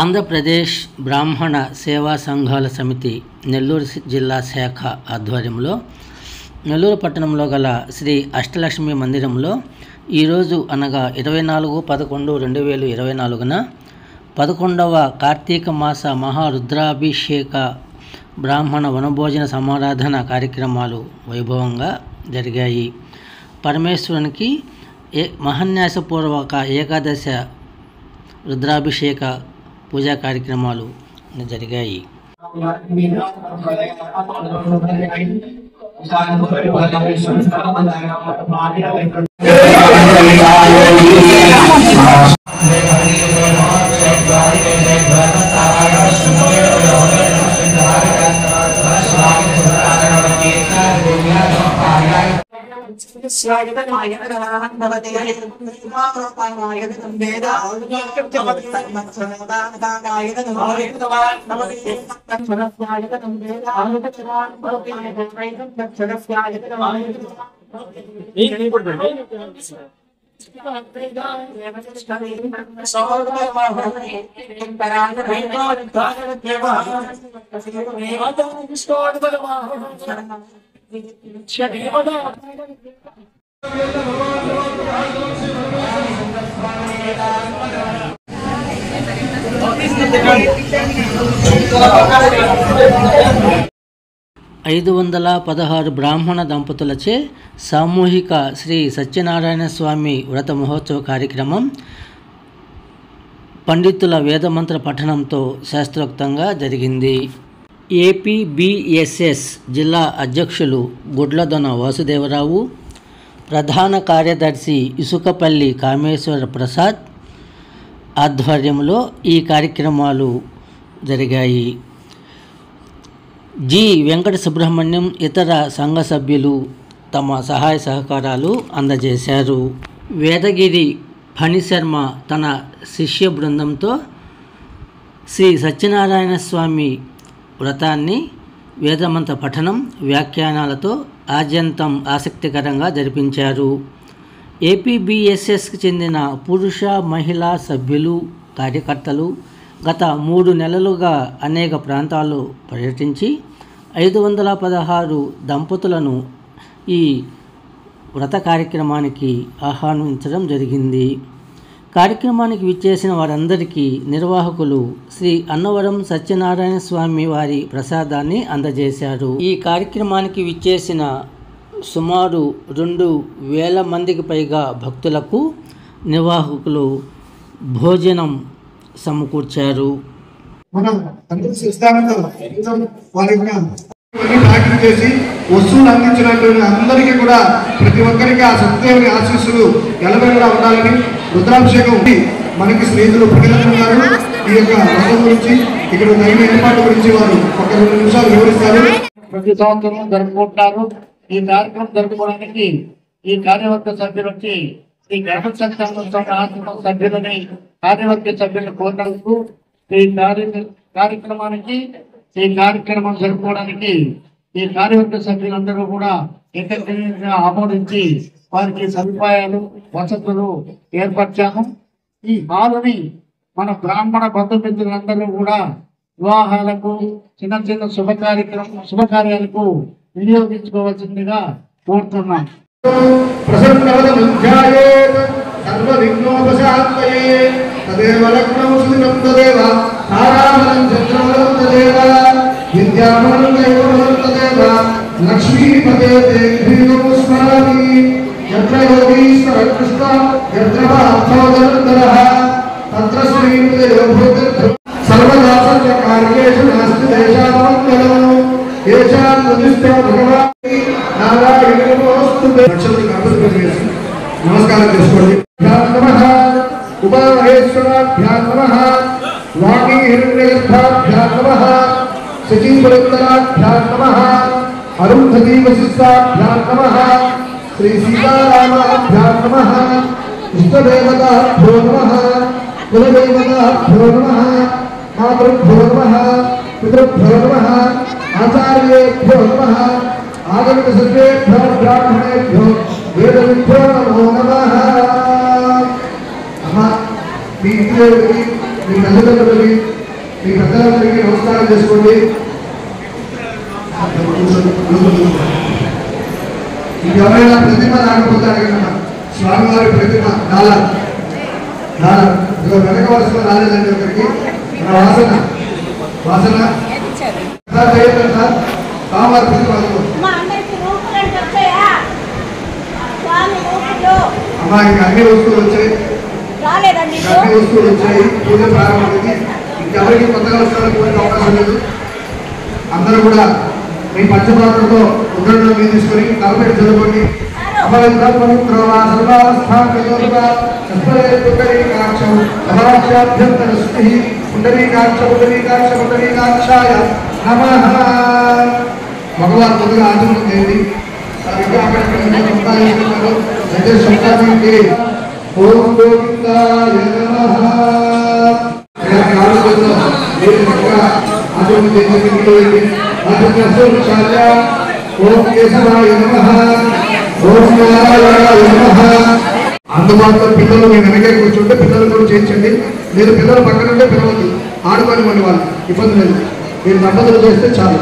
ఆంధ్రప్రదేశ్ బ్రాహ్మణ సేవా సంఘాల సమితి నెల్లూరు జిల్లా శాఖ ఆధ్వర్యంలో నెల్లూరు పట్టణంలో గల శ్రీ అష్టలక్ష్మి మందిరంలో ఈరోజు అనగా 24/11/2024న 11వ కార్తీక మాస మహారుద్రాభిషేక బ్రాహ్మణ వనభోజన సమారాధన కార్యక్రమాలు వైభవంగా జరిగాయి. పరమేశ్వరునికి మహాన్యాసపూర్వక ఏకాదశ రుద్రాభిషేక పూజా కార్యక్రమాలు జరిగాయి. ఐదు 516 బ్రాహ్మణ దంపతులచే సామూహిక శ్రీ సత్యనారాయణ స్వామి వ్రత మహోత్సవ కార్యక్రమం పండితుల వేదమంత్ర పఠనంతో శాస్త్రోక్తంగా జరిగింది. ఏపీబీఎస్ఎస్ జిల్లా అధ్యక్షులు గుడ్లదొన వాసుదేవరావు, ప్రధాన కార్యదర్శి ఇసుకపల్లి కామేశ్వర ప్రసాద్ ఆధ్వర్యంలో ఈ కార్యక్రమాలు జరిగాయి. జి వెంకట సుబ్రహ్మణ్యం ఇతర సంఘ సభ్యులు తమ సహాయ సహకారాలు అందజేశారు. వేదగిరి ఫణిశర్మ తన శిష్య బృందంతో శ్రీ సత్యనారాయణ స్వామి వ్రతాన్ని వేదమంత్ర పఠనం వ్యాఖ్యానాలతో ఆద్యంతం ఆసక్తికరంగా జరిపించారు. ఏపీబీఎస్ఎస్కి చెందిన పురుష మహిళా సభ్యులు కార్యకర్తలు గత 3 నెలలుగా అనేక ప్రాంతాల్లో పర్యటించి 516 దంపతులను ఈ వ్రత కార్యక్రమానికి ఆహ్వానించడం జరిగింది. కార్యక్రమానికి విచ్చేసిన వారందరికీ నిర్వాహకులు శ్రీ అన్నవరం సత్యనారాయణ స్వామి వారి ప్రసాదాన్ని అందజేశారు. ఈ కార్యక్రమానికి విచ్చేసిన సుమారు 2,000 మందికి పైగా భక్తులకు నిర్వాహకులు భోజనం సమకూర్చారు. చేసి వస్తువులు అందించినటువంటి అందరికీ కూడా ప్రతి ఒక్కరికి ఆ సత్యదేవుని ఆశీస్సులు ఎలవేళలా ఉండాలని రుద్రాభిషేకం మనకి స్నేహితులు ప్రజలున్నారు. ఈ యొక్క వ్రతం గురించి ఇక్కడ తగిన ఏర్పాటు గురించి వారు ఒక 2 నిమిషాలు వివరిస్తారు. ప్రతి సంవత్సరం జరుపుకుంటున్నారు. ఈ కార్యక్రమం జరుపుకోవడానికి ఈ కార్యవర్గ సభ్యులు వచ్చి ఈ గ్రామ ఆశ్రమం సభ్యులని కార్యవర్గ సభ్యులను కోరినందుకు ఈ కార్యక్రమం జరుపుకోవడానికి ఈ కార్యవర్గ సభ్యులందరూ కూడా ఏకగ్రీవంగా ఆమోదించి వారికి సదుపాయాలు వసతులు ఏర్పరిచాము. ఈ హాలుని మన బ్రాహ్మణ బంధుమిత్రులందరూ కూడా వివాహాలకు చిన్న చిన్న శుభకార్యాలకు వినియోగించుకోవాల్సిందిగా కోరుతున్నాం. లక్ష్మీపదే స్మరామి యత్ర యోగీశ్వర కృష్ణ యత్ర తత్ర సర్వదా సర్వకార్యేషు నాస్తి దేశామంగళం ఏషాం ప్రతిష్ఠా భగవాన్ నారాయణోస్తుతే. నమస్కారం చేసుకోండి. నమః ఉమామహేశ్వరాభ్యాం నమః వాణీ హిరణ్యగర్భాభ్యాం నమః సచీవృత్తరాభ్యాం నమః అరుంధతీ వశిష్టాభ్యాం నమః శ్రీ సీతారామాభ్యాం నమః ఇష్టదేవతాభ్యో నమః కులదేవతాభ్యో నమః మాతృభ్యో నమః పితృభ్యో నమః ఆచార్యేభ్యో నమః ఆగమిక సర్వేభ్యో బ్రాహ్మణేభ్యో వేదవిభ్యో నమో నమః. మీ ఇంట్లో మీ తల్లిదండ్రులకి మీ పెద్దలందరికీ నమస్కారం చేసుకోండి. ఎవరైనా ప్రతిమ రాకపోతే అడగండి. స్వామివారి ప్రతిమ డాలర్ వెనక వరుసలో రాలేదండి. ఒకరికి వాసన స్వామివారి ప్రతిమ అమ్మా ఇంకా అన్ని వస్తువులు వచ్చాయి. పూజ ప్రారంభమైంది. ఇంకెవరికి కొత్తగా వస్తువులకు అవకాశం లేదు. అందరూ కూడా మీ పంచపాత్రతో ఉద్దండలో మీద తీసుకొని తలపై చదువుకోండి. భగవాన్ ముందుగా ఆచరణ చేయండి. ఓం గోవిందాయ నమః. అందుబాటులో పిల్లలు మీ వెనకే కూర్చుంటే పిల్లలు కూడా చేయించండి. మీరు పిల్లలు పక్కన ఉంటే పిలవద్దు, ఆడుకోనివ్వండి, వాళ్ళు ఇబ్బంది లేదు. మీరు దంపతులు చేస్తే చాలు.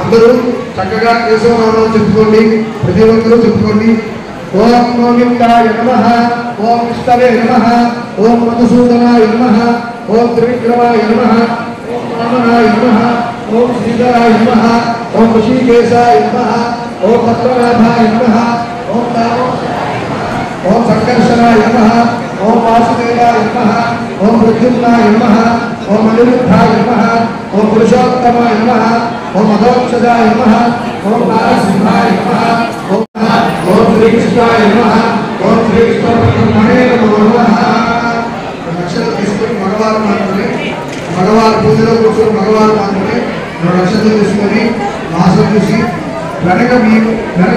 అందరూ చక్కగా కేశవనామం చెప్పుకోండి. ప్రతి ఒక్కరూ చెప్పుకోండి. ఓం గోవిందాయ నమః, ఓం విష్ణవే నమః, ఓం మధుసూదనాయ నమః, ఓం త్రివిక్రమాయ నమః, ఓం వామనాయ నమః, ఓం శ్రీధరాయ నమః, ఓం ఋషికేశాయ నమః, ఓం పద్మనాభాయ నమః, ఓం ఓం సంకర్షణాయ నమః, ఓం వాసుదేవాయ నమః, ఓం ప్రద్యుమ్నాయ నమః, ఓం అనిరుద్ధాయ నమః, ఓం పురుషోత్తమాయ నమః, ఓం అధోక్షజాయ నమః, ఓం నారసింహాయ నమః, ఓం శ్రీకృష్ణాయ నమః, ఓం శ్రీకృష్ణ పరబ్రహ్మణే నమః. లక్షలు తీసుకొని మగవారు మాత్రమే, మగవారు పూజలో కూర్చొని మగవారు మాత్రమే 2 లక్షలు తీసుకొని మాసం చూసి వెనక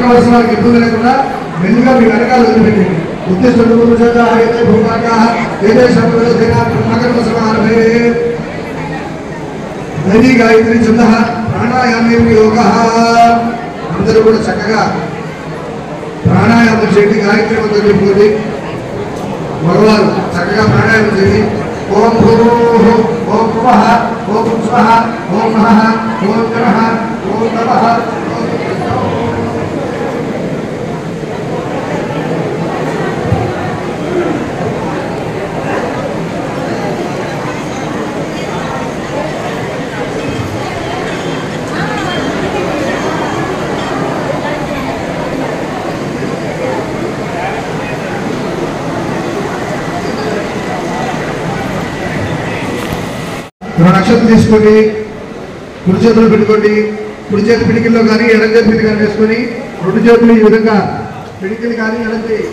వరుస వారికి ఇబ్బంది లేకుండా మెల్లిగా మీ వెనకాల వదిలిపెట్టండి. నదీ గాయత్రి ఛంద ప్రాణాయామే యోగ. అందరూ కూడా చక్కగా ప్రాణాయామం చేయండి. గాయత్రి మంత్రం చెప్పుకోండి. మగవారు చక్కగా ప్రాణాయామం చేయండి. ఓం భూః, ఓం భువః, ఓం స్వః, ఓం నః, ఓం నమః, ఓం నమః. నక్షత్రం తీసుకోండి. కుడి చేతులు పెట్టుకోండి. కుడి చేతి పిడికిల్లో కానీ ఎడం చేతి పిడికి కానీ వేసుకొని 2 చేతులు ఈ విధంగా పిడికిలు కానీ ఎడం చేయి,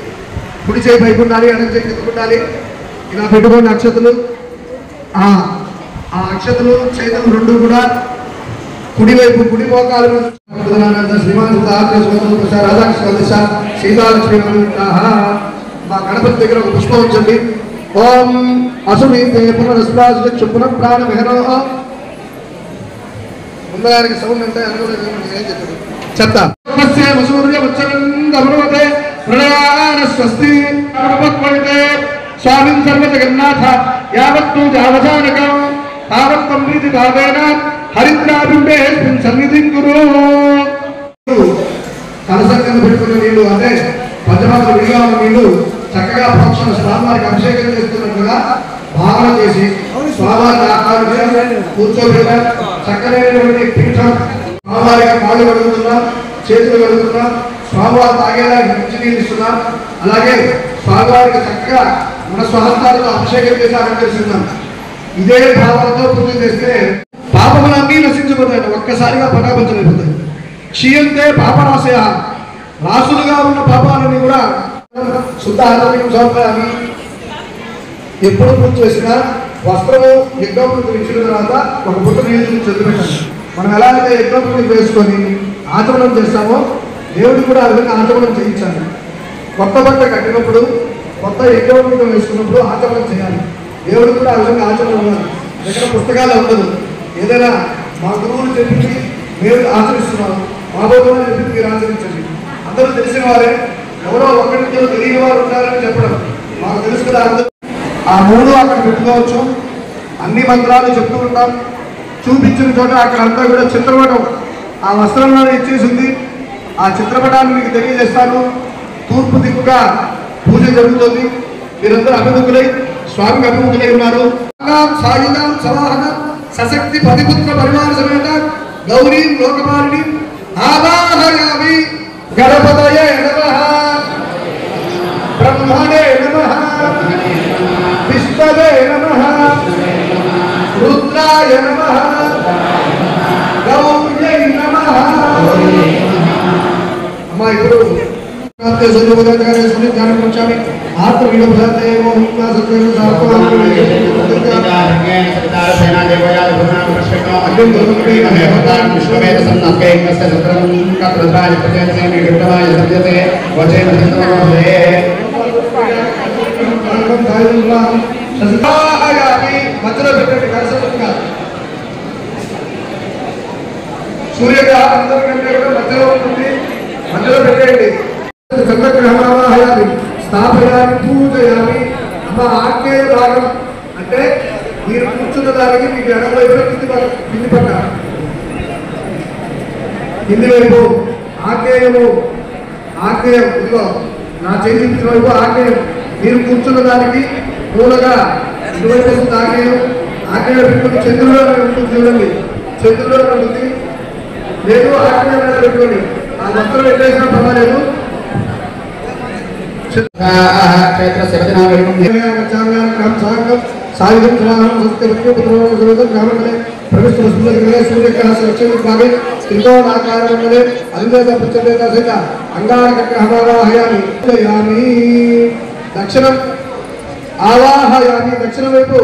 కుడి చేయి పైకి ఉండాలి, ఎడం చేయి కిందకు ఉండాలి. ఇలా పెట్టుకోండి అక్షతలు. ఆ అక్షతలు చేతులు 2 కూడా కుడివైపు కుడి మోకాలు శ్రీమాన్ రాధాకృష్ణ సీతాలక్ష్మి. మా గణపతి దగ్గర ఒక పుష్పం ఉంచండి. ఓం అసునీతే పునరస్వాసు పునః ప్రాణ మెహరో. ముందగారికి సౌండ్ అంటే అనుకోలేదు. ఏం చెప్తారు చెత్త స్వస్తి స్వామి సర్వజగన్నాథ యావత్తు జావసానకం తావత్తం ప్రీతి భావేన హరిద్రాబింబే సన్నిధిం గురు. కలసంగా పెట్టుకున్న నీళ్లు అంటే పంచమాత్ర విడిగా ఉన్న నీళ్లు చక్కగా ప్రోక్షణ స్వామివారికి అభిషేకం చేస్తున్నట్లుగా భావన చేసి స్వామివారికి ఆకారం కూర్చోబెట్ట చక్కనైనటువంటి పీఠం స్వామివారికి కాళ్ళు కడుగుతున్నా, చేతులు కడుగుతున్నా, స్వామివారు తాగేలా మంచి నీళ్ళు ఇస్తున్నా. అలాగే స్వామివారికి చక్కగా మన స్వహస్తాలతో అభిషేకం చేసి అలంకరిస్తున్నాం. ఇదే భావనతో పూజ చేస్తే పాపములన్నీ నశించిపోతాయి, ఒక్కసారిగా పటాపంచలేకపోతాయి. క్షీయంతే పాపరాశయ, రాసులుగా ఉన్న పాపాలని కూడా శుద్ధ ఆరోగ్యం సౌకర్యాన్ని ఎప్పుడు పూజ చేసినా వస్త్రము యజ్ఞోపతి ఇచ్చిన తర్వాత ఒక బుట్ట నీళ్ళు చదివిపెట్టాలి. మనం ఎలా అయితే యజ్ఞోపతి వేసుకొని ఆచమనం చేస్తామో దేవుడికి కూడా ఆ విధంగా ఆచమనం చేయించాలి. కొత్త బట్ట కట్టినప్పుడు, కొత్త యజ్ఞోపతి వేసుకున్నప్పుడు ఆచమనం చేయాలి. దేవుడికి కూడా ఆ విధంగా ఆచరణ ఉండాలి. ఎక్కడ పుస్తకాలు ఉండదు. ఏదైనా మా గురువులు చెప్పింది మీరు ఆచరిస్తున్నారు, మా బోధన చెప్పింది మీరు ఆచరించండి. అందరూ తెలిసిన వారే, ఎవరో ఒకరితో తెలియని వారు ఉంటారని చెప్పడం మాకు తెలుసు కదా. అందరూ ఆ 3 అక్కడ పెట్టుకోవచ్చు. అన్ని మంత్రాలు చెప్తూ ఉంటాం. చూపించిన చోట అక్కడంతా కూడా చిత్రపటం ఆ వస్త్రంలోనే ఇచ్చేసింది. ఆ చిత్రపటాన్ని మీకు తెలియజేస్తాను. తూర్పు దిక్కుగా పూజ జరుగుతుంది. మీరందరూ అభిముఖులై స్వామికి అభిముఖులై ఉన్నారు. సాయుధం సవాహన సశక్తి పతిపుత్ర పరివార సమేత గౌరీ లోకపాలిని ఆవాహయామి. గణపతయే నమః, బ్రహ్మణే నమః, విష్ణవే నమః, రుద్రాయ నమః, గౌర్యై నమః. అమ్మా ఇప్పుడు జ్ఞానపరచాలి. ఆత్మ మధ్యలో పెట్టండి. కలసంగా సూర్యగ్రహం అందరికంటే కూడా మధ్యలో ఉంటుంది. మధ్యలో పెట్టండి. చంద్రగ్రహమావాహయామి స్థాపయామి పూజయామి. అమ్మ ఆగ్నేయ భాగం అంటే మీరు కూర్చున్న దానికి మీకు ఎడమ వైపు కింది పక్క కింది వైపు ఆగ్నేయము. ఆగ్నేయం ఇదిగో నా చేతి వైపు ఆగ్నేయం. మీరు కూర్చున్న దానికి మూలగా ఇటువైపు వస్తుంది ఆగ్నేయం. ఆగ్నేయం పెట్టుకుని చంద్రులో ఉంటుంది. చూడండి, చంద్రులో ఉంటుంది. లేదు ఆగ్నేయం పెట్టుకోండి. ఆ వస్త్రం ఎట్లయినా పర్వాలేదు. దక్షిణం ఆవాహయామి. దక్షిణ వైపు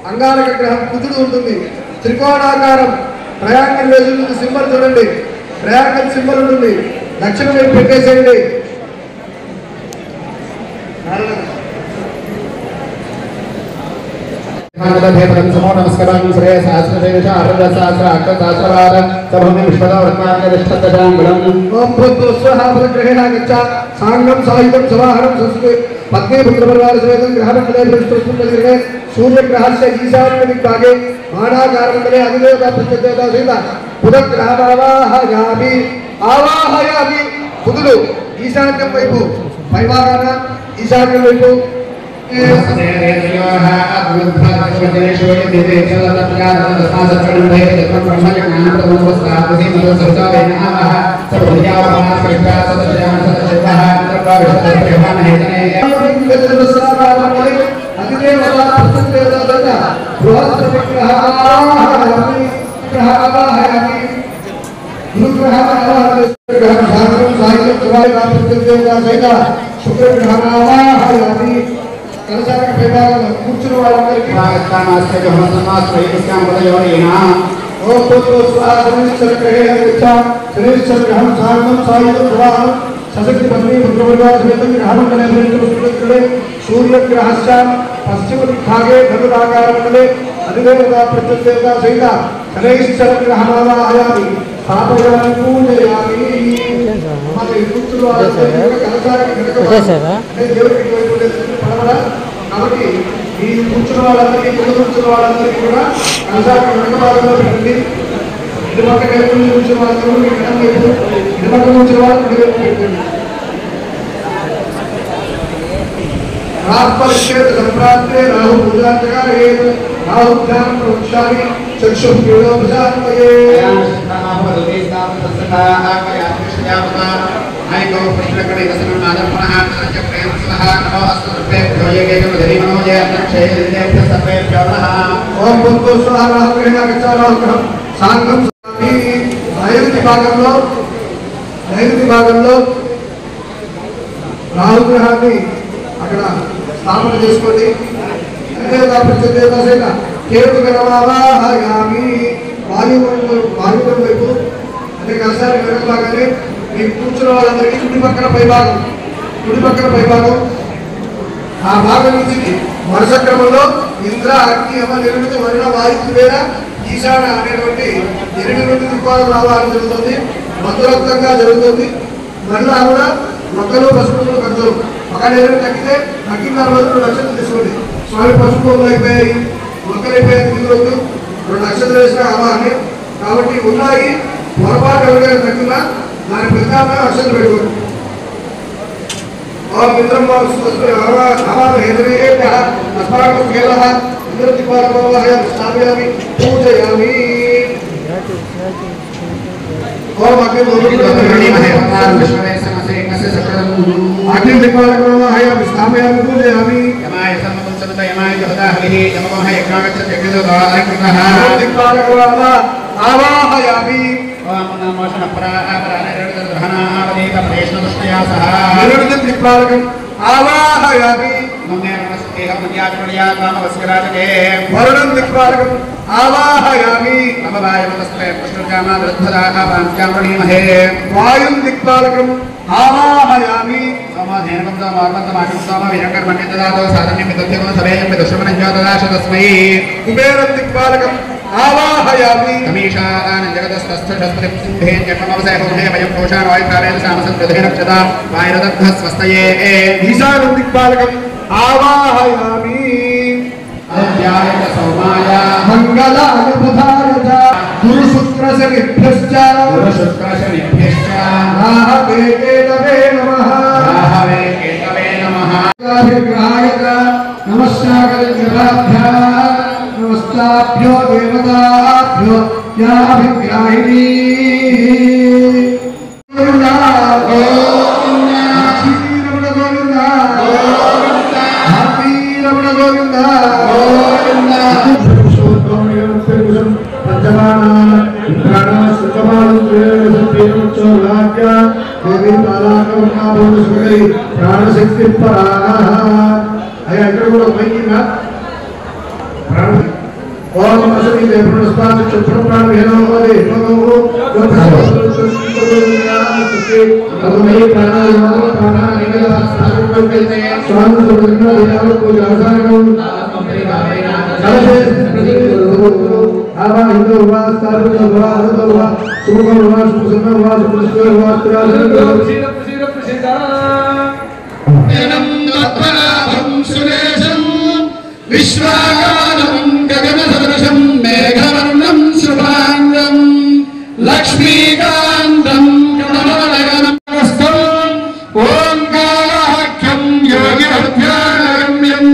అంగారక గ్రహం కుజుడు ఉంటుంది. త్రికోణాకారం ట్రయాంగిల్ వేసి సింబల్ చూడండి. ట్రయాంగిల్ సింబల్ ఉంటుంది. దక్షిణ వైపు పెట్టేసేయండి. నమస్కారం శ్రేయ సహస్రశేష అర్ధ సహస్ర అక్ష సహస్రవార సభూమి విశ్వద వర్తమానష్టం. ఓం భూత్వస్వః బలగ్రహేణ గచ్చ సాంగం సాయుధం సవాహనం సంస్కృతే పద్మే పుత్రపరివార సమేతం గ్రహమండలే బృహస్పతిగ్రహే సూర్యగ్రహస్య ఈశాన్య దిగ్భాగే మానాకారమండలే అధిదేవతా ప్రత్యదేవతా సహిత బుధగ్రహమావాహయామి. ఆవాహయామి. బుధుడు ఈశాన్యం వైపు పైభాగాన ఈశాన్యం వైపు శుక్రగ్రహమావాహయామి. కలశానికి పైభాగంలో కూర్చున్న వాళ్ళందరికీ సశక్తి పత్ని పుత్రవర్గం గ్రహమండలే సూర్యగ్రహస్య పశ్చిమ దిగ్భాగే ధనురాకారమండలే అధిదేవతా ప్రత్యదేవతా సహిత శనైశ్చర గ్రహమావాహయామి. స్థాపయామి పూజయామి. కూర్చున్న వాళ్ళందరికీ కలశానికి కాబట్టి ఈ కూర్చున్న వాళ్ళందరికీ కూర్చున్న వాళ్ళందరికీ కూడా కలశానికి వెనక భాగంలో పెట్టండి. ఇటు పక్క వైపు కూర్చున్న వాళ్ళందరూ ఎడం వైపు, ఇటు పక్క కూర్చున్న వాళ్ళు కుడి వైపు పెట్టండి. రాహుపరిషత్ సంప్రాంతే రాహు పూజాంతకారే రాహు ధ్యానం ప్రవక్ష్యామి చక్షు పీడోపశాంతయే. ఓం భూత్వ స్వాహ రాహుగ్రహేణ గచ్చారాహుగ్రహం సాంగం నైరుతి భాగంలో రాహుగ్రహాన్ని అక్కడ స్థాపన చేసుకోండి. కేతు గణమావాహయామి. వాయువుల వైపు అంటే కలశానికి వెనక భాగాన్ని మీకు కూర్చున్న వాళ్ళందరికీ కుడి పక్కన పైభాగం ఆ భాగం నుంచి వరుస క్రమంలో ఇంద్ర అగ్ని యమ నిర్మిత వరుణ వాయు కుబేర ఈశాన అనేటువంటి 8 దిక్పాలు రావాలని జరుగుతుంది. మంత్రోక్తంగా జరుగుతుంది. మళ్ళా కూడా మొక్కలు పసుపులు ఖర్చులు ఒక 2 తగ్గితే తగ్గిన 2 లక్షలు తీసుకోండి. స్వామి పసుపు అయిపోయాయి, మొక్కలైపోయాయి, తిరగొద్దు. 2 నక్షత్రాలు వేసిన ఆవాహన కాబట్టి ఉన్నాయి. పొరపాటు ఎవరికైనా తగ్గినా దాని ప్రకారం అక్షరం పెట్టుకోండి. మిత్రం స్థాపయామి పూజయామి. అగ్నిపాలకం స్థాపయామి పూజయామి. ఆవాహయామి. దిక్పాలకం ఆవాహయామి. వరుణం దిక్పాలకం ఆవాహయామి. వాయుం దిక్పాలకం ఆవాహయామి. కుబేరం దిక్పాలకం ఆవాహయామి. ఈశానం దిక్పాలకం ఆవాహయామి. మంగళాయ బుధాయ గురు శుక్రశనిభ్యశ్చ రాహవే కేతవే నమః. నమస్తాభ్యో దేవతాభ్యో యాభిగ్రాహిణీ. ప్రాణశక్తి అయ్యా ఇక్కడ కూడా పైకిందా ఓం అసలు ప్రాణ విశ్వాకారం గగన సదృశం మేఘవర్ణం శుభాంగం లక్ష్మీకాంతం గణమనగణస్థం ఓంకారాఖ్యం యోగిరభ్యాగమ్యం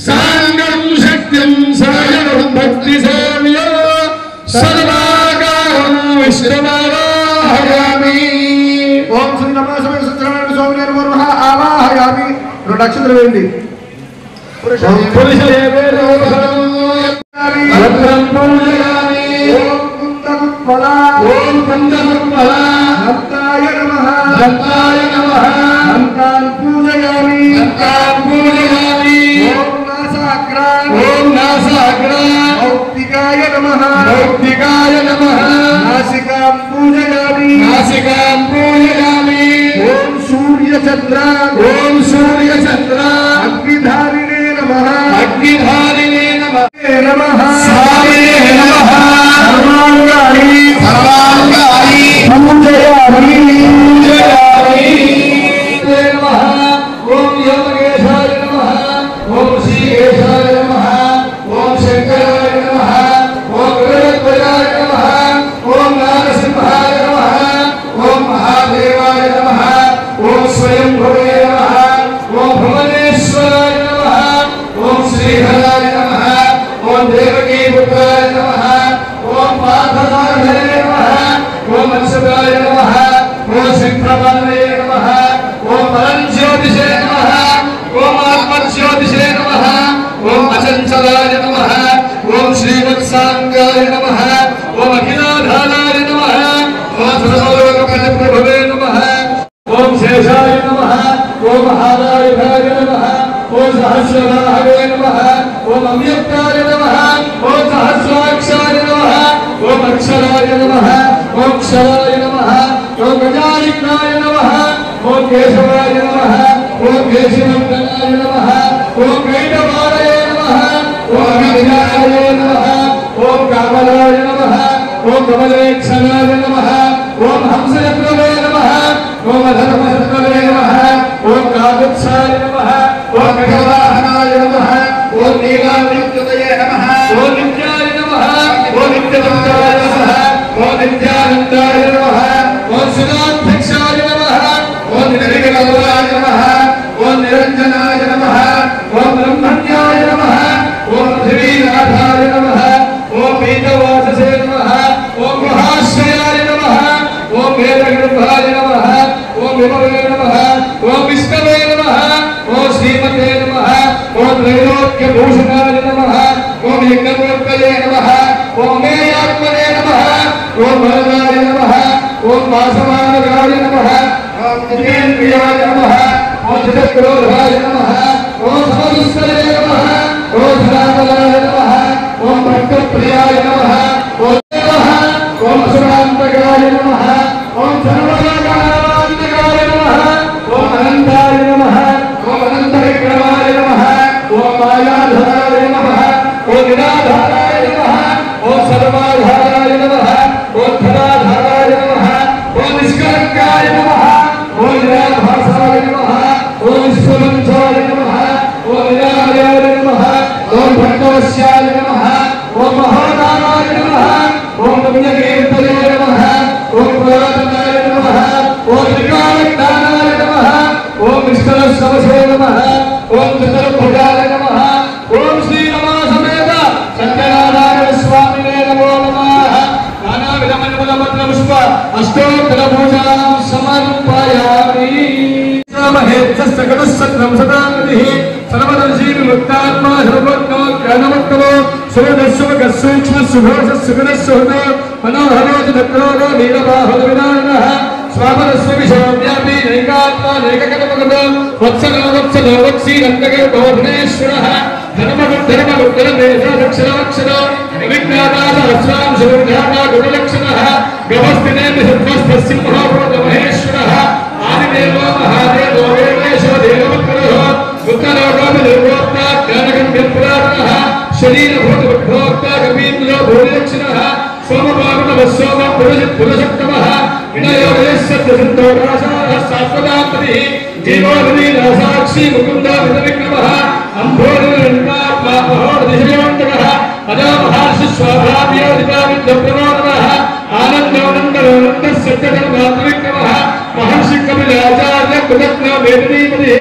సాంగం శక్తిం సరళం భక్తి సేవ్య సర్వాకారం విష్ణుమావాహయామి. ఓం శ్రీ నమః సత్యనారాయణ స్వామి నమః ఆవాహయామి. 2 నక్షత్రాలు వేయండి. సూర్యచంద్ర అగ్నిధారిణే నమః. అగ్నిధారిణే నమః. స్వామి నమః. సర్వాంగాని పూజయామి. ఓం యోగేశాయ నమః. ఓం శ్రీకేశాయ నమః. ఓం శంకరాయ నమః. ఓం గరుడధ్వజాయ నమః. ఓం నారసింహాయ నమః. ఓం మహాదేవాయ నమః. ఓం స్వయంభవే నమః. ఓం భువనేశ్వరాయ నమః. ఓం శ్రీహరాయ నమః. ఓం దేవకీ పుత్రాయ నమః. ఓం పార్థసారథే నమః. ఓం అచ్యుతాయ నమః. ఓం శంకరవల్లయే నమః. ఓం పరంజ్యోతిషే నమః. ఓం ఆత్మజ్యోతిషే నమః. ఓం అచంచలాయ నమః. ఓం శ్రీవత్సాంగాయ నమః. ఓం అఖిలాధారాయ నమః. ఓం సర్వలోకప్రభవే నమః. ఓం శేషాయ నమః. ఓం మహారాయుధాయ నమః. ఓం సహస్రనాహవే నమః. ఓం అవ్యక్తాయ నమః. ఓం సహస్రాక్షాయ నమః. ఓం అక్షరాయ నమః. ఓం క్షరాయ నమః. ఓం గజాలికాయ నమః. ఓం కేశవాయ నమః. ఓం కేశవందనాయ నమః. ఓం కైటవాయ నమః. ఓం విద్యాయ నమః. ఓం కామలాయ నమః. ఓం కమలేక్షణాయ నమః. ఓం హంసయత్రవే నమః. ఓం ధర్మయత్రవే నమః. ఓం కాగుత్సాయ నమః. ఓం గజవాహనాయ నమః. नित्यवृत्ताय नमः ओम नित्यानंदाय नमः ओम सुधाध्यक्षाय नमः ओम निर्विघ्नाय नमः ओम निरंजनाय नमः ओम ब्रह्मण्याय नमः ओम पृथ्वीनाथाय नमः ओम पीतवाससे नमः ओम महाश्रयाय नमः ओम वेदगर्भाय नमः ओम विभवे नमः ओम विष्णवे नमः ओम श्रीमते नमः ओम त्रैलोक्यभूषणाय नमः ओम यज्ञमूर्तये नमः ओम मेयात्मने नमः ओम वरदाय नमः ओम वासवानगाय नमः ओम जितेन्द्रियाय नमः ओम जगद्रोधाय नमः ओम समदुष्करे नमः ओम धनातलाय नमः ओम भक्तप्रियाय नमः ओम नमः ओम असुरान्तकाय नमः ओम सर्वलोकान्तकाय नमः ओम अनन्ताय नमः ओम अनन्तविक्रमाय नमः ओम मायाधाराय नमः ओम निराधाराय नमः ओम सर्वाधाराय नमः ओम धनाधाराय नमः ओम निष्कलङ्काय नमः ओम निराभासाय नमः ओम विश्ववंशाय नमः ओम निरालयाय नमः ओम भक्तवश्याय नमः ओम महादानाय नमः ओम पुण्यकीर्तने नमः ओम पुरातनाय नमः ओम त्रिकालज्ञानाय नमः ओम विष्णुसमसे नमः ओम चतुर्भुजाय नमः ओम श्री रमा समेत सत्यनारायण स्वामिने नमो नमः नानाविधमन्मलपत्रपुष्प अष्टोत्तरभूषाणां समर्पयामि सकलसत्रं सदानदिः सर्वदर्शी विमुक्तात्मा सर्वज्ञो ज्ञानवत्तमो सुरदस्वकसूक्ष्मसुभोषसुगुणसुहृदो मनोहरोति दक्रोरो नीलबाहुलविनायनः स्वापरस्वविशोव्यापी नैकात्मा नैककल्पगतो वत्सलो वत्सलो वत्सीरङ्गगर्भोधनेश्वरः धर्मगुद्धर्मगुद्धरमेषदक्षरमक्षरो विज्ञातासहस्रां सुवर्गाता गुणलक्षणः गवस्थिने सिंहो आदिदेवो महादेवो वेदेशो देववक्रो उत्तरोगोपदेवोक्ता ज्ञानगम्यपुरातनः शरीरभूतभोक्ता कवीन्द्रो भूरिलक्षणः सोमपावनवस्सोम पुरुषोत्तमः विनयोगयस्सत्यसन्तोरासाः सात्वतापतिः जीवोदनीनासाक्षी मुकुन्दा वितविक्रमः अम्भोरिरण्डात्मा महोदधिशयोन्तकः अजा महार्षिस्वाभाव्योदिताविद्यप्रमोदनः आनन्दोनन्दरोनन्दसत्यधर्मात्मविक्रमः महर्षि कपिलाचार्य कृतज्ञ वेदनीपति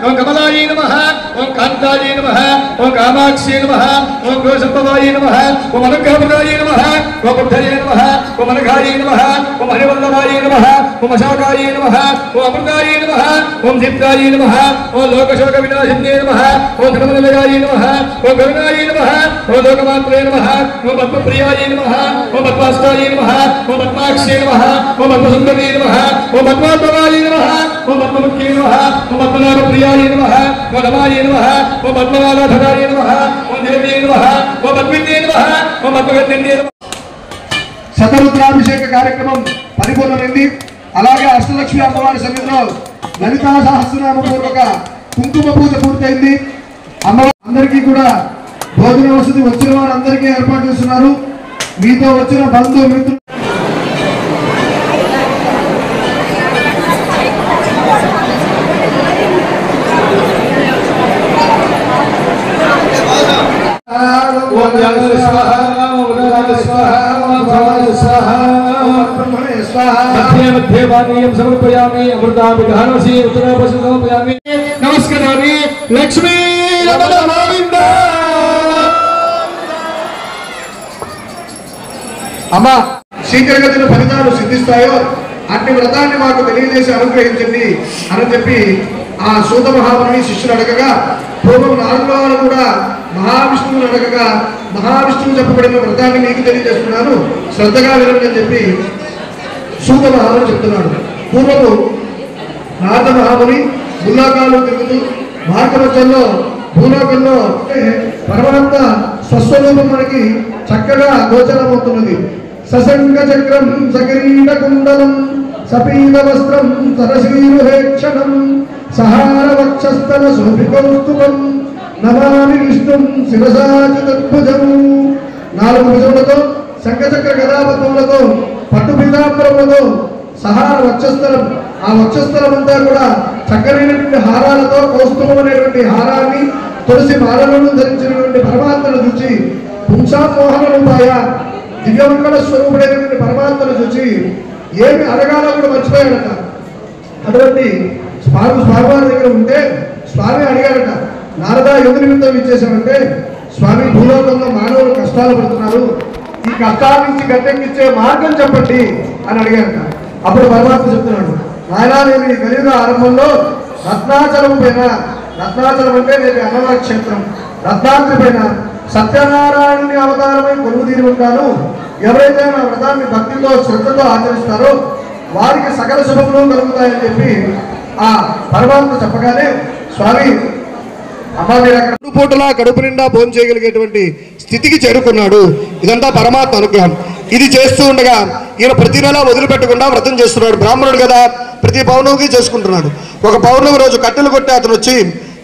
ओम कमलायै नमः ओम कांतायै नमः ओम कामाक्षी नमः ओम गोसंभवायै नमः ओम अनुग्रहप्रदायै नमः ओम बुद्धये नमः ओम अनघायै नमः ओम हरिवल्लभायै नमः ओम अशोकायै नमः ओम अमृतायै नमः ओम दीप्तायै नमः ओम लोकशोक विनाशिन्ये नमः ओम धर्मनिलयायै नमः ओम करुणायै नमः ओम लोकमात्रे नमः ओम पद्मप्रियायै नमः ओम पद्माष्टायै नमः ओम पद्माक्षी नमः ओम पद्मसुन्दरी नमः ओम पद्मात्मनायै नमः ओम पद्ममुख्यै नमः ओम पद्मनाभप्रियायै नमः ओम रमायै नमः ओम पद्मनाभधरायै नमः ओम देव्यै नमः ओम पद्मिन्यै नमः ओम पद्मगन्धिन्यै नमः శతరుద్రాభిషేక కార్యక్రమం పరిపూర్ణమైంది. అలాగే అష్టలక్ష్మి అమ్మవారి సన్నిధిలో లలితా సహస్రనామ పూర్వక కుంకుమ పూజ పూర్తయింది. అమ్మవారి అందరికీ కూడా భోజన వసతి వచ్చిన వారందరికీ ఏర్పాటు చేస్తున్నారు. మీతో వచ్చిన బంధు మిత్రులు मध्ये वाणीयं समर्पयामि अमृताभिधानसी उत्तरापशु समर्पयामि नमस्कारामि लक्ष्मी रमण गोविंद అమ్మా శీఘ్రగతిన ఫలితాలు సిద్ధిస్తాయో అట్టి వ్రతాన్ని మాకు తెలియజేసి అనుగ్రహించండి అని చెప్పి ఆ సూత మహాముని శిష్యులు అడగగా పూర్వం నాలుగు వారు కూడా మహావిష్ణువుని అడగగా మహావిష్ణువు చెప్పబడిన వ్రతాన్ని మీకు తెలియజేస్తున్నాను శ్రద్ధగా వినండి అని చెప్పి సూత మహాముని చెప్తున్నాడు. పూర్వము నారద మహాముని భూలోకాలు తిరుగుతూ మార్గమధ్యంలో భూలోకంలో పరమానంద స్వస్వరూపం మనకి చక్కగా గోచరమవుతున్నది. సశంక చక్రం సకిరీట కుండలం సపీత వస్త్రం సరసీరుహేక్షణం సహార వక్షస్థల శోభికౌస్తుభం నమామి విష్ణుం శిరసా చతుర్భుజం. 4 భుజములతో శంఖచక్ర గదాపద్మములతో పట్టు పీతాంబరములతో సహార వక్షస్థలం, ఆ వక్షస్థలం అంతా కూడా చక్కనైనటువంటి హారాలతో కౌస్తుభం అనేటువంటి హారాన్ని తులసి మాలలను ధరించినటువంటి పరమాత్మను చూచి పుంసామోహన రూపాయ దివ్యమంగళ స్వరూపుడైనటువంటి పరమాత్మను చూసి ఏమి అడగాలో కూడా మర్చిపోయాడట. అటువంటి స్వామివారి దగ్గర ఉంటే స్వామి అడిగాడట, నారద ఎందుకు నిమిత్తం ఇచ్చేసామంటే, స్వామి భూలోకంలో మానవులు కష్టాలు పడుతున్నారు, ఈ కష్టాల నుంచి గట్టెక్కిచ్చే మార్గం చెప్పండి అని అడిగాడట. అప్పుడు పరమాత్మ చెప్తున్నాడు, నాయనా నేను ఈ కలియుగ ఆరంభంలో రత్నాచలం పైన, రత్నాచలం అంటే నేను అన్నవర క్షేత్రం, రత్నాద్రి పైన సత్యనారాయణుని అవతారమై కొలువు తీరి ఉంటాను. ఎవరైతే నా వ్రతాన్ని భక్తితో శ్రద్ధతో ఆచరిస్తారో వారికి సకల శుభములు కలుగుతాయని చెప్పి ఆ పరమాత్మ చెప్పగానే స్వామి అమ్మ మీరు అక్కడ పూటలా కడుపు నిండా భోజనం చేయగలిగేటువంటి స్థితికి చేరుకున్నాడు. ఇదంతా పరమాత్మ అనుగ్రహం. ఇది చేస్తూ ఉండగా ఈయన ప్రతి నెల వదిలిపెట్టకుండా వ్రతం చేస్తున్నాడు. బ్రాహ్మణుడు కదా, ప్రతి పౌర్ణమికి చేసుకుంటున్నాడు. ఒక పౌర్ణమి రోజు కట్టెలు కొట్టి అతను వచ్చి,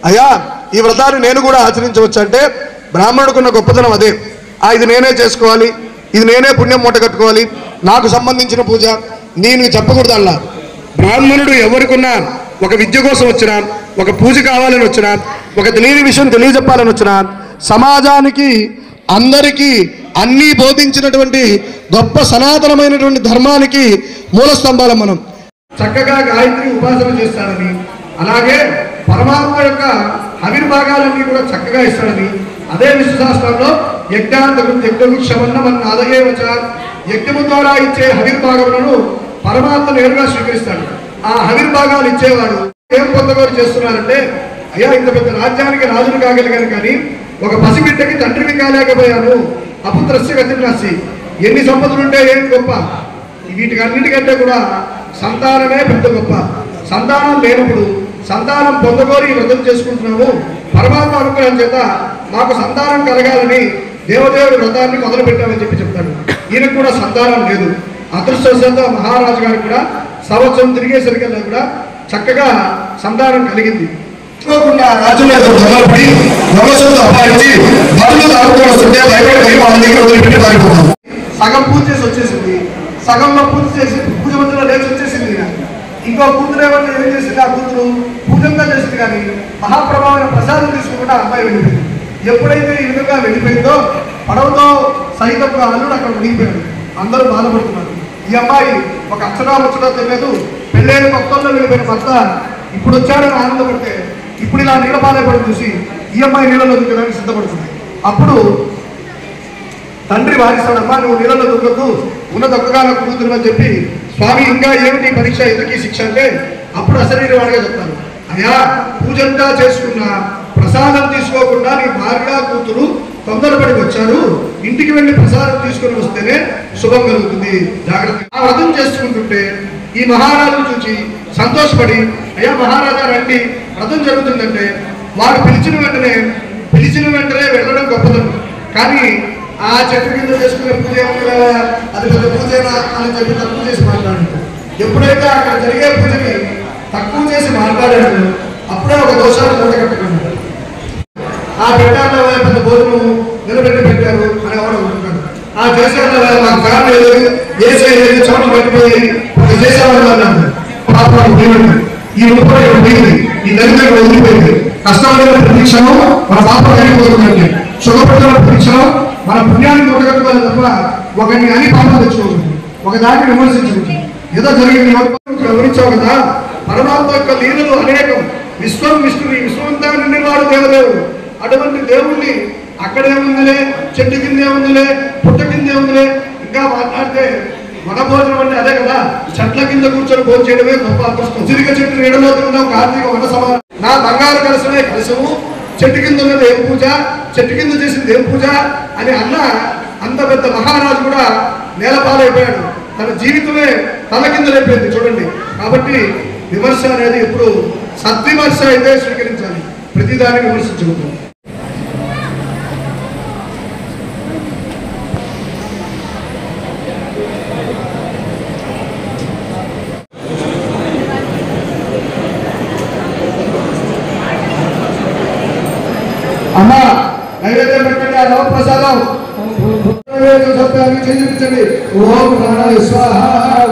అయ్యా ఈ వ్రతాన్ని నేను కూడా ఆచరించవచ్చు అంటే, బ్రాహ్మణుడుకున్న గొప్పతనం అదే. ఇది నేనే చేసుకోవాలి, ఇది నేనే పుణ్యం మూట కట్టుకోవాలి, నాకు సంబంధించిన పూజ నేను చెప్పకూడదు అలా. బ్రాహ్మణుడు ఎవరికున్నా ఒక విద్య కోసం వచ్చినా, ఒక పూజ కావాలని వచ్చినా, ఒక తెలియని విషయం తెలియజెప్పాలని వచ్చినా, సమాజానికి అందరికీ అన్నీ బోధించినటువంటి గొప్ప సనాతనమైనటువంటి ధర్మానికి మూల స్తంభాలం మనం. చక్కగా గాయత్రి ఉపాసన చేస్తాడని, అలాగే పరమాత్మ యొక్క ఆవిర్భాగాలన్నీ కూడా చక్కగా ఇస్తాడని, అదే విశ్వశాస్త్రంలో యజ్ఞాంతక్షమన్నమన్న అదయే వచ్చ యజ్ఞము ద్వారా ఇచ్చే హవిర్భాగములను పరమాత్మ నేరుగా స్వీకరిస్తాడు. ఆ హవిర్భాగాలు ఇచ్చేవాడు ఏం పొందగోరు చేస్తున్నారంటే, అయ్యా ఇంత పెద్ద రాజ్యానికి రాజును కాగలిగాను కానీ ఒక పసిబిడ్డకి తండ్రిని కాలేకపోయాను, అపుత్రస్య గతిర్నాసి. ఎన్ని సంపదలుంటే ఏం గొప్ప, వీటికన్నిటికంటే కూడా సంతానమే పెద్ద గొప్ప. సంతానం లేనప్పుడు సంతానం పొందగోరి వ్రతం చేసుకుంటున్నాము. పరమాత్మ అనుగ్రహం చేత మాకు సంతానం కలగాలని దేవదేవుడి వ్రతాన్ని మొదలు పెట్టామని చెప్పి చెప్తాడు. ఈయనకు కూడా సంతానం లేదు. అదృష్టవశాత్తు మహారాజు గారికి కూడా సంవత్సరం తిరిగేసరికల్లా కూడా చక్కగా సంతానం కలిగింది. సగం పూజ చేసి వచ్చేసింది, సగంలో పూజ చేసి పూజ మధ్యలో లేచి వచ్చేసింది. ఇంకో కూతురు ఏమన్నా ఏం చేసింది, ఆ కూతురు పూజంగా చేసింది కానీ మహాప్రభావమైన ప్రసాదం తీసుకుంటే ఆ అమ్మాయి వెళ్ళిపోయింది. ఎప్పుడైతే ఈ విధంగా వెళ్ళిపోయిందో పడవతో సైతం అల్లుడు అక్కడ మునిగిపోయాడు. అందరూ బాధపడుతున్నారు. ఈ అమ్మాయి ఒక అక్షరాముచ్చటో తెలియదు. పెళ్ళైన కొత్తల్లో వెళ్ళిపోయిన భర్త ఇప్పుడు వచ్చాడని ఆనందపడితే ఇప్పుడు ఇలా నీళ్ళ పాలైపడి చూసి ఈ అమ్మాయి నీళ్ళలో దూకడానికి సిద్ధపడుతుంది. అప్పుడు తండ్రి వారిస్తాడమ్మా, నువ్వు నీళ్ళలో దూకద్దు, ఉన్న దొక్కగానే కూతురుమని చెప్పి, స్వామి ఇంకా ఏమిటి పరీక్ష, ఎందుకీ శిక్ష అంటే, అప్పుడు అశరీరి వాడిగా చెప్తాను, అయ్యా పూజంతా చేసుకున్నా ప్రసాదం తీసుకోకుండా నీ భార్య కూతురు తొందరపడి వచ్చారు, ఇంటికి వెళ్ళి ప్రసాదం తీసుకుని వస్తేనే శుభం కలుగుతుంది, జాగ్రత్త. ఆ వ్రతం చేసుకుంటుంటే ఈ మహారాజును చూసి సంతోషపడి, అయ్యా మహారాజా రండి వ్రతం జరుగుతుందంటే వాడు పిలిచిన వెంటనే వెళ్ళడం గొప్పతనం. కానీ ఆ చెట్టు కింద చేసుకునే పూజ ఏమన్నా అది పెద్ద పూజేనా అని చెప్పి తక్కువ చేసి మాట్లాడాడు. ఎప్పుడైతే అక్కడ జరిగే పూజని తక్కువ చేసి మాట్లాడాడు అప్పుడే ఒక దోషాన్ని మూట కట్టుకున్నాడు. ఆ పెట్టాల్లో పెద్ద భోజనం నిలబెట్టి పెట్టారు అని ఎవరు అనుకుంటాడు. ఆ చేసేవాళ్ళు మాకు ఫ్యాన్ లేదు, ఏసీ లేదు, చోట్ల పట్టిపోయి ఒక చేసేవాళ్ళు అన్నాడు. పాపం ఈ రూపాయి పోయింది, ఈ దరిద్రం వదిలిపోయింది. కష్టమైన ప్రతీక్షణం మన పాపం కలిగిపోతుందండి. సుఖపడుతున్న ప్రతీక్షణం మన పుణ్యాన్ని మూటగట్టుకోవాలి తప్ప ఒకరిని అని పాపం తెచ్చుకోవచ్చు, ఒకదాన్ని విమర్శించుకుంటుంది. ఏదో జరిగింది వివరించావు కదా, పరమాత్మ యొక్క లీలలు అనేకం. విశ్వం విష్ణుని, విశ్వమంతా నిండివాడు దేవదేవుడు. అటువంటి దేవుణ్ణి అక్కడేముందిలే, చెట్టు కిందే ఉందిలే, పుట్ట కిందే ఉందిలే, ఇంకా మాట్లాడితే మన భోజనం అంటే అదే కదా, చెట్ల కింద కూర్చొని భోజనం చేయడమే గొప్ప అదృష్టం. చిరిక చెట్టు నీడలో తిన్నావు కార్తీక వన సమానం. నా బంగారు కలసమే కలసము, చెట్టు కింద ఉన్నది ఏం పూజ, చెట్టు కింద చేసింది ఏం పూజ అని అన్న అంత పెద్ద మహారాజు కూడా నేలపాలైపోయాడు. తన జీవితమే తల కింద లేకపోయింది చూడండి. కాబట్టి విమర్శ అనేది ఎప్పుడు సద్విమర్శ అయితే స్వీకరించాలి, ప్రతిదాన్ని విమర్శించకూడదు. అమ్మా నైవేద్యం పెట్టండి, ఆ నవప్రసాదం సత్యాన్ని చేయించండి. ఓం ప్రాణాయ స్వాహ,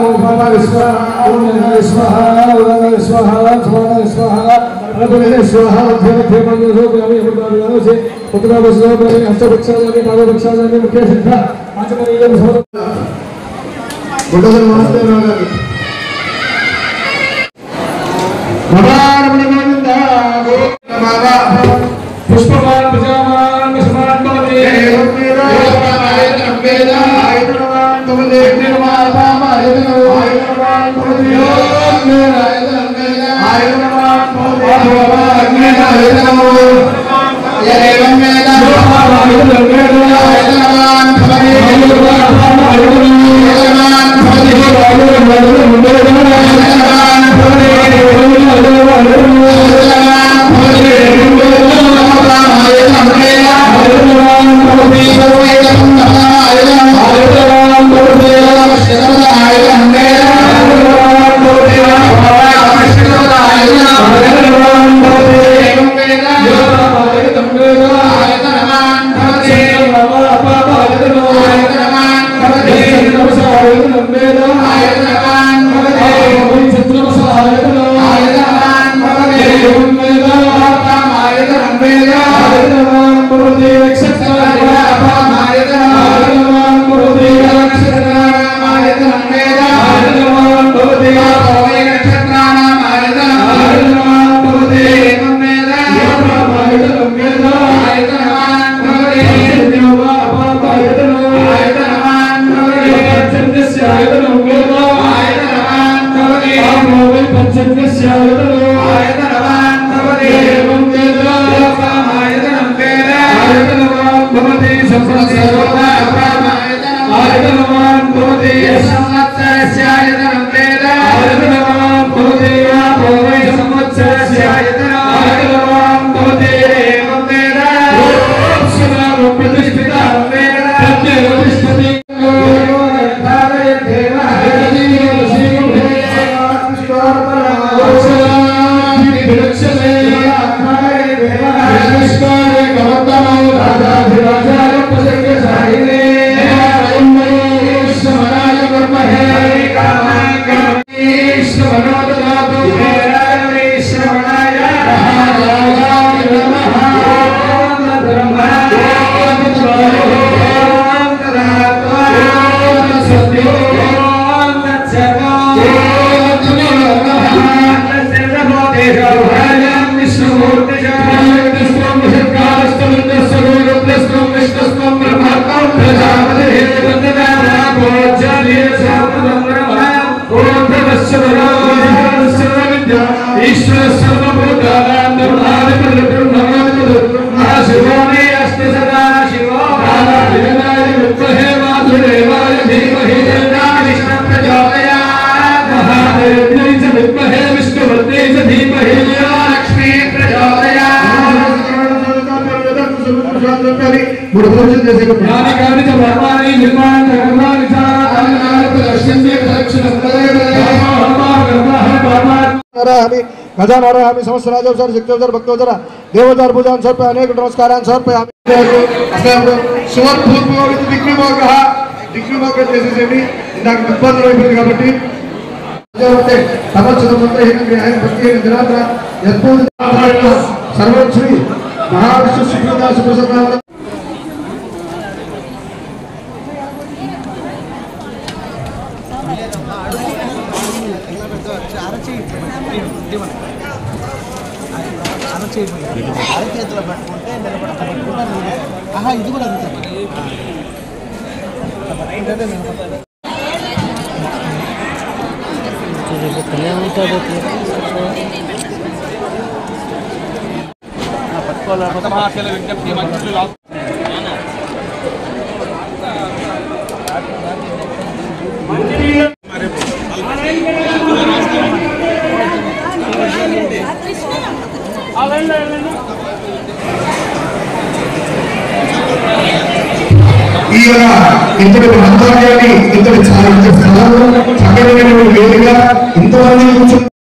ఓం ప్రాణాయ స్వాహ, ఓం ప్రాణాయ స్వాహ, ఓం ప్రాణాయ స్వాహ, ఓం ప్రాణాయ స్వాహ. स्वाहा पुष्पवान प्रजावान समान भवति आयतनवान भवति निर्वाण आयतनवान भवति आयतनवान भवति एवं वेदा आयतनवान गजानरहमि सहस्राजोत्सर शक्त्योत्सर भक्तोत्सर देवोत्सर पूजान समर्पयामि अनेक नमस्कारान् समर्पयामि दिग्विमोगः చేసేసేది ఇందాక ఇబ్బందులు అయిపోయింది కాబట్టి సర్వశ్రీ మహావిష్ణు సుప్రదాసు ప్రసన్న అరచేతిలో పట్టుకుంటే నిలబడకుండా ఆహా ఇది కూడా అంతే ఇంతటి ప్రాంతాన్ని ఇంతటి చాలా చక్కగా ఇంతమంది